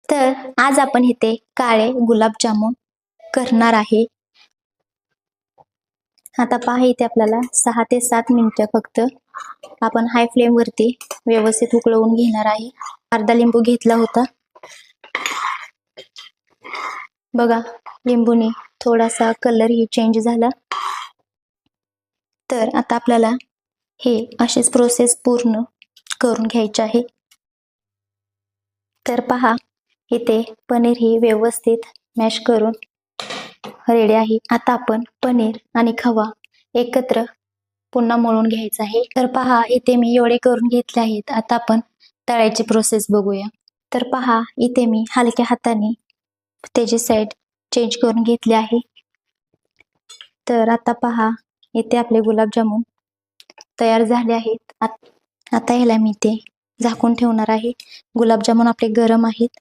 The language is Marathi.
तर आज आपण इथे काळे गुलाबजामुन करणार आहे. आता पहा इथे आपल्याला 6 ते 7 मिनिटं फक्त आपण हाय फ्लेम वरती व्यवस्थित उकळवून घेणार आहे. अर्धा लिंबू घेतला होता. बघा लिंबूने थोडासा कलर ही चेंज झाला. तर आता आपल्याला हे अशीच प्रोसेस पूर्ण करून घ्यायची आहे. तर पहा इथे पनीर ही व्यवस्थित मॅश करून रेडी आहे. आता आपण पनीर आणि खवा एकत्र पुन्हा मळून घ्यायचा आहे. तर पहा इथे मी एवढे करून घेतले आहेत. आता आपण तळायची प्रोसेस बघूया. तर पहा इथे मी हलक्या हाताने त्याची साईड चेंज करून घेतली आहे. तर आता पहा इथे आपले गुलाबजामुन तयार झाले आहेत. आता ह्याला मी ते झाकून ठेवणार आहे. गुलाबजामुन आपले गरम आहेत.